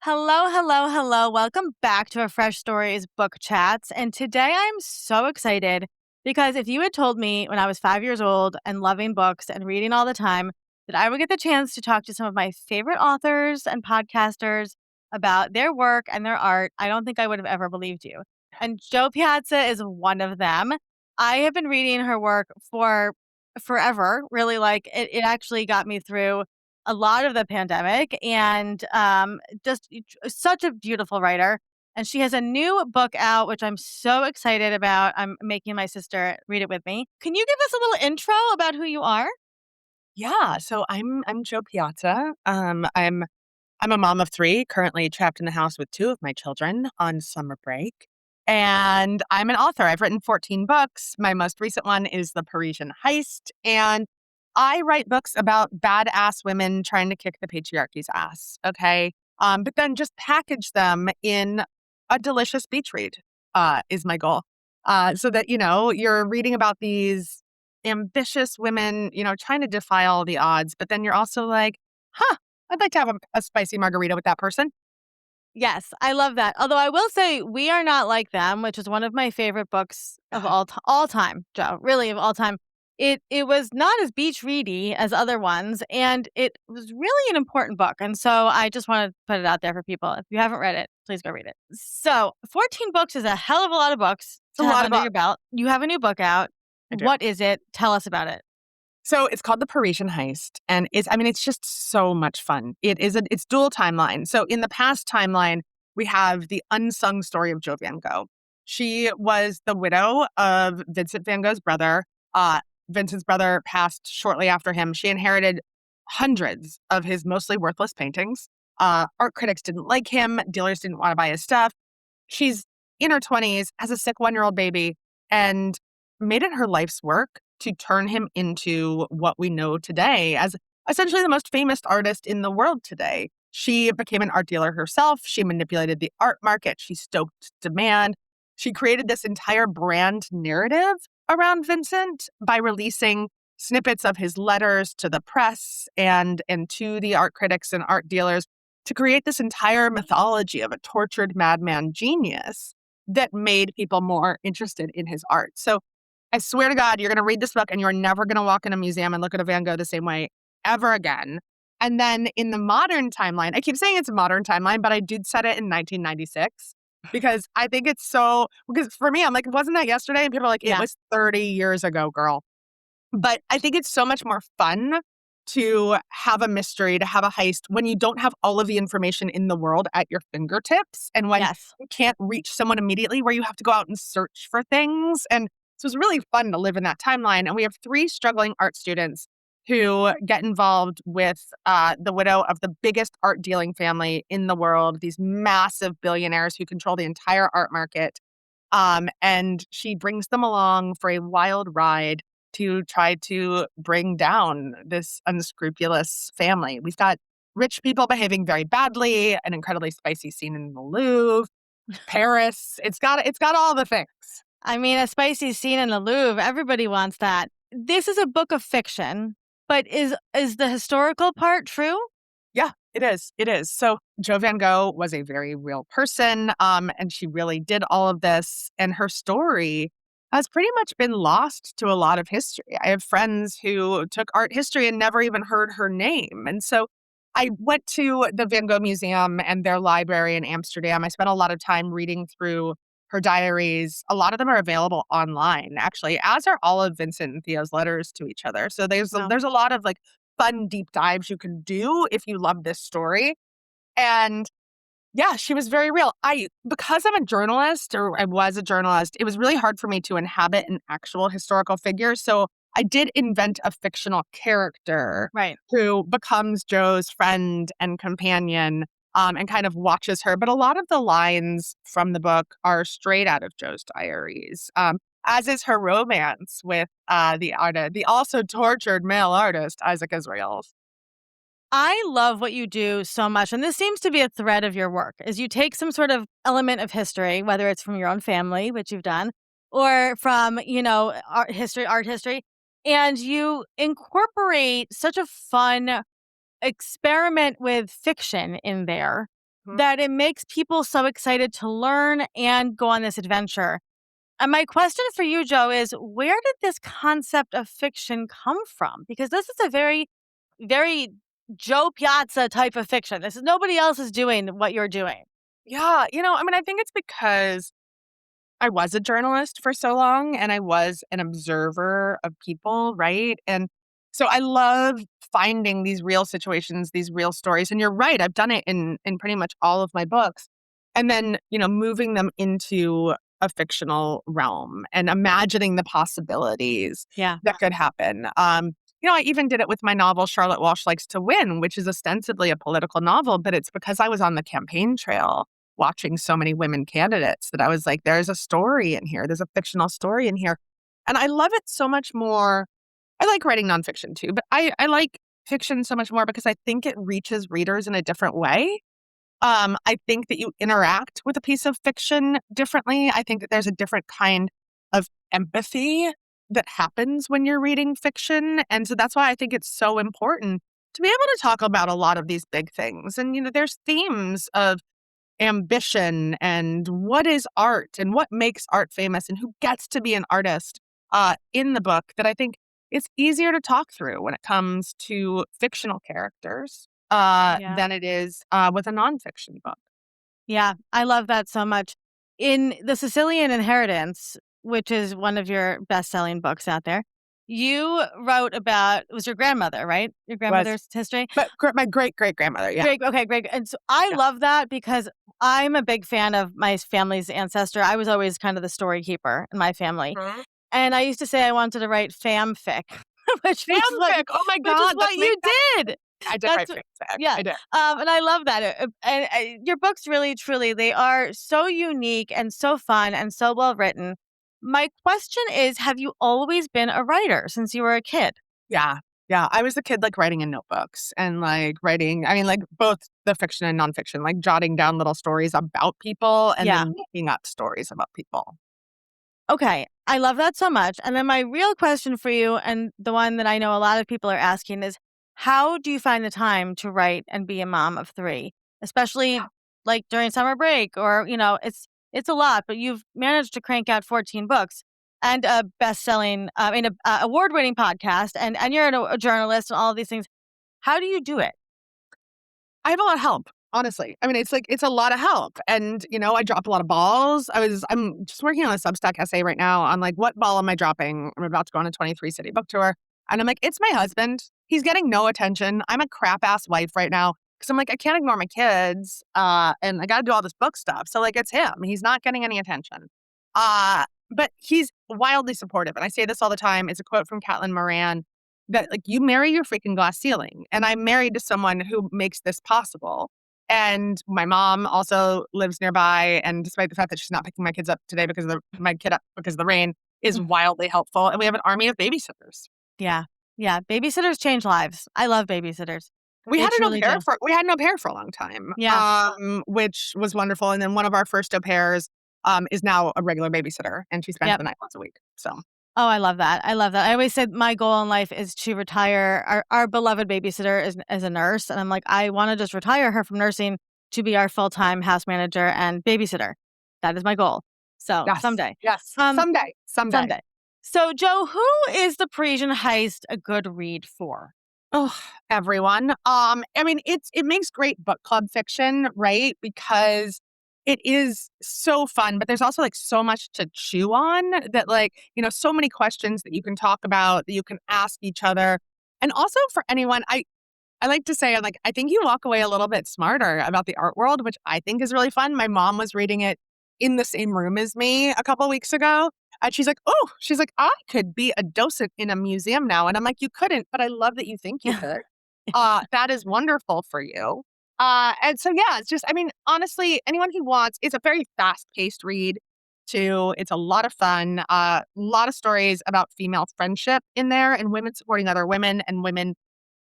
Hello, hello, hello. Welcome back to a Fresh Stories book chats. And today I'm so excited because if you had told me when I was 5 years old and loving books and reading all the time that I would get the chance to talk to some of my favorite authors and podcasters about their work and their art, I don't think I would have ever believed you. And Jo Piazza is one of them. I have been reading her work for forever, really like it actually got me through a lot of the pandemic and just such a beautiful writer. And she has a new book out, which I'm so excited about. I'm making my sister read it with me. Can you give us a little intro about who you are? Yeah, so I'm Jo Piazza. I'm a mom of three, currently trapped in the house with two of my children on summer break. And I'm an author. I've written 14 books. My most recent one is The Parisian Heist. And I write books about badass women trying to kick the patriarchy's ass. Okay. But then just package them in a delicious beach read, is my goal. So that, you're reading about these ambitious women, trying to defy all the odds. But then you're also like, huh, I'd like to have a spicy margarita with that person. Yes, I love that. Although I will say We Are Not Like Them, which is one of my favorite books of Uh, all time, Joe, really of all time. It was not as beach ready as other ones, and it was really an important book. And so I just want to put it out there for people. If you haven't read it, please go read it. So 14 books is a hell of a lot of books it's a to have lot of under your belt. You have a new book out. I do. What is it? Tell us about it. So it's called The Parisian Heist, and it's just so much fun. It's dual timeline. So in the past timeline, we have the unsung story of Jo van Gogh. She was the widow of Vincent van Gogh's brother. Uh, Vincent's brother passed shortly after him. She inherited hundreds of his mostly worthless paintings. Art critics didn't like him. Dealers didn't want to buy his stuff. She's in her 20s, has a sick 1-year-old baby, and made it her life's work to turn him into what we know today as essentially the most famous artist in the world today. She became an art dealer herself. She manipulated the art market. She stoked demand. She created this entire brand narrative around Vincent by releasing snippets of his letters to the press and to the art critics and art dealers to create this entire mythology of a tortured madman genius that made people more interested in his art. So I swear to God, you're going to read this book and you're never going to walk in a museum and look at a Van Gogh the same way ever again. And then in the modern timeline, I keep saying it's a modern timeline, but I did set it in 1996 because I think because for me, I'm like, wasn't that yesterday? And people are like, it Yeah. was 30 years ago, girl. But I think it's so much more fun to have a mystery, to have a heist when you don't have all of the information in the world at your fingertips and when Yes. you can't reach someone immediately where you have to go out and search for things. And so it's really fun to live in that timeline. And we have three struggling art students who get involved with the widow of the biggest art dealing family in the world, these massive billionaires who control the entire art market. And she brings them along for a wild ride to try to bring down this unscrupulous family. We've got rich people behaving very badly, an incredibly spicy scene in the Louvre, Paris. It's got all the things. I mean, a spicy scene in the Louvre, everybody wants that. This is a book of fiction, but is the historical part true? Yeah, it is. It is. So Jo van Gogh was a very real person, and she really did all of this. And her story has pretty much been lost to a lot of history. I have friends who took art history and never even heard her name. And so I went to the Van Gogh Museum and their library in Amsterdam. I spent a lot of time reading through her diaries. A lot of them are available online, actually, as are all of Vincent and Theo's letters to each other. So Wow. there's a lot of like fun deep dives you can do if you love this story. And yeah, she was very real. Because I'm a journalist, or I was a journalist, it was really hard for me to inhabit an actual historical figure. So I did invent a fictional character Right. who becomes Jo's friend and companion, and kind of watches her. But a lot of the lines from the book are straight out of Jo's diaries, as is her romance with the also tortured male artist, Isaac Israel. I love what you do so much, and this seems to be a thread of your work, is you take some sort of element of history, whether it's from your own family, which you've done, or from, art history, and you incorporate such a fun experiment with fiction in there. that it makes people so excited to learn and go on this adventure. And my question for you, Joe, is where did this concept of fiction come from? Because this is a very, very Joe Piazza type of fiction. This is nobody else is doing what you're doing. Yeah, I think it's because I was a journalist for so long and I was an observer of people, right? And so I love finding these real situations, these real stories. And you're right, I've done it in pretty much all of my books. And then, moving them into a fictional realm and imagining the possibilities Yeah. that could happen. I even did it with my novel Charlotte Walsh Likes to Win, which is ostensibly a political novel, but it's because I was on the campaign trail watching so many women candidates that I was like, there's a story in here. There's a fictional story in here. And I love it so much more. I like writing nonfiction too, but I like fiction so much more because I think it reaches readers in a different way. I think that you interact with a piece of fiction differently. I think that there's a different kind of empathy that happens when you're reading fiction. And so that's why I think it's so important to be able to talk about a lot of these big things. And, there's themes of ambition and what is art and what makes art famous and who gets to be an artist in the book that I think it's easier to talk through when it comes to fictional characters Yeah. than it is with a nonfiction book. Yeah. I love that so much. In The Sicilian Inheritance, which is one of your best selling books out there, you wrote about it was your grandmother, right? Your Was grandmother's history? but my great great grandmother, yeah, Great. Okay, great. And so I yeah. love that because I'm a big fan of my family's ancestor. I was always kind of the story keeper in my family. Mhm. And I used to say I wanted to write fanfic, which was what Fanfic. Oh my which is god, what you did. I did That's write fanfic. yeah. I did. And I love that. Your books really truly they are so unique and so fun and so well written. My question is, have you always been a writer since you were a kid? Yeah. Yeah. I was a kid, like, writing in notebooks and, like, like, both the fiction and nonfiction, like, jotting down little stories about people and Yeah. then making up stories about people. Okay, I love that so much. And then my real question for you, and the one that I know a lot of people are asking, is how do you find the time to write and be a mom of three, especially like during summer break, or it's a lot, but you've managed to crank out 14 books and a best-selling, a award-winning podcast, and you're a journalist and all of these things. How do you do it? I have a lot of help, honestly. I mean, it's a lot of help. And, I drop a lot of balls. I'm just working on a Substack essay right now on, like, what ball am I dropping? I'm about to go on a 23 city book tour. And I'm like, it's my husband. He's getting no attention. I'm a crap ass wife right now. Cause I'm like, I can't ignore my kids. And I gotta do all this book stuff. So, like, it's him. He's not getting any attention. But he's wildly supportive. And I say this all the time. It's a quote from Caitlin Moran that, like, you marry your freaking glass ceiling. And I'm married to someone who makes this possible. And my mom also lives nearby. And despite the fact that she's not picking my kids up today my kid up because of the rain, is wildly helpful. And we have an army of babysitters. Yeah, yeah. Babysitters change lives. I love babysitters. They truly do. We had an au pair for a long time, Yeah. which was wonderful. And then one of our first au pairs is now a regular babysitter, and she spends Yep. the night once a week. So Oh, I love that. I love that. I always said my goal in life is to retire. Our beloved babysitter is a nurse, and I'm like, I want to just retire her from nursing to be our full time house manager and babysitter. That is my goal. So yes, someday, yes, um, someday. someday. So Joe, who is the Parisian Heist a good read for? Oh, everyone. I mean, it makes great book club fiction, right? Because it is so fun, but there's also, like, so much to chew on that, like, so many questions that you can talk about, that you can ask each other. And also for anyone, I like to say, I'm like, I think you walk away a little bit smarter about the art world, which I think is really fun. My mom was reading it in the same room as me a couple weeks ago. And she's like, I could be a docent in a museum now. And I'm like, you couldn't, but I love that you think you could. That is wonderful for you. And so, yeah, it's just, I mean, honestly, anyone who wants, it's a very fast paced read too. It's a lot of fun. A lot of stories about female friendship in there and women supporting other women and women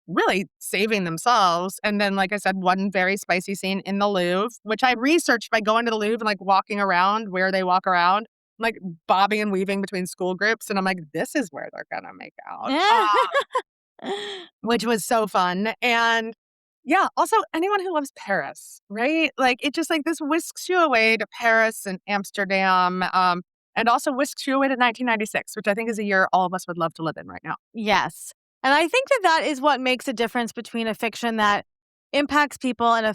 really saving themselves. And then, like I said, one very spicy scene in the Louvre, which I researched by going to the Louvre and, like, walking around where they walk around, like, bobbing and weaving between school groups. And I'm like, this is where they're going to make out, which was so fun. And Yeah. Also, anyone who loves Paris, right? Like it just like this whisks you away to Paris and Amsterdam, and also whisks you away to 1996, which I think is a year all of us would love to live in right now. Yes. And I think that that is what makes a difference between a fiction that impacts people and a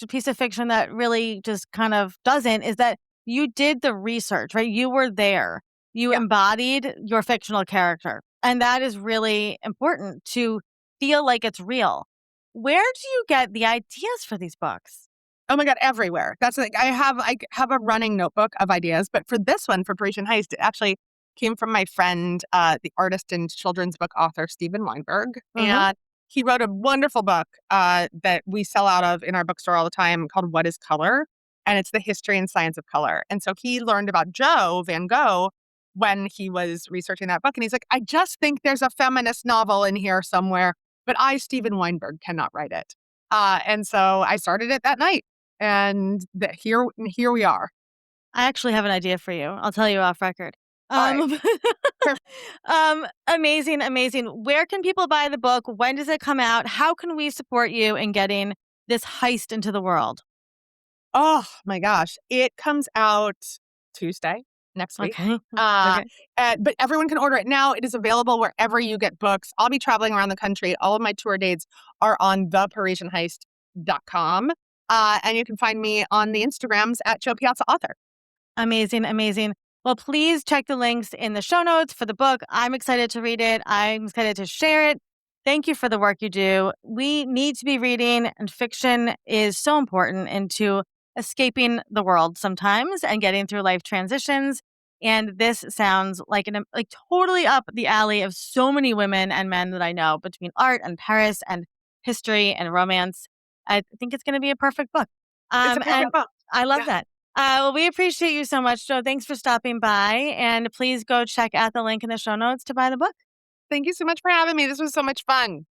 piece of fiction that really just kind of doesn't, is that you did the research, right? You were there. You Yeah. embodied your fictional character. And that is really important to feel like it's real. Where do you get the ideas for these books? Oh my God, everywhere. That's like I have a running notebook of ideas, but for this one, for Parisian Heist, it actually came from my friend, the artist and children's book author Steven Weinberg, Mhm. and he wrote a wonderful book that we sell out of in our bookstore all the time called "What Is Color," and it's the history and science of color. And so he learned about Jo van Gogh when he was researching that book, and he's like, "I just think there's a feminist novel in here somewhere, but I, Steven Weinberg, cannot write it." And so I started it that night. And here we are. I actually have an idea for you. I'll tell you off record. All right. Um, amazing, amazing. Where can people buy the book? When does it come out? How can we support you in getting this heist into the world? Oh my gosh. It comes out Tuesday next week. Okay. Uh, Okay. but everyone can order it now. It is available wherever you get books. I'll be traveling around the country. All of my tour dates are on theparisianheist.com. And you can find me on the Instagrams at Joe Piazza Author. Amazing, amazing. Well, please check the links in the show notes for the book. I'm excited to read it. I'm excited to share it. Thank you for the work you do. We need to be reading, and fiction is so important into escaping the world sometimes and getting through life transitions. And this sounds like like totally up the alley of so many women and men that I know, between art and Paris and history and romance. I think it's going to be a perfect book. It's a And perfect book. I love Yeah. that. Well, we appreciate you so much, Joe. Thanks for stopping by. And please go check out the link in the show notes to buy the book. Thank you so much for having me. This was so much fun.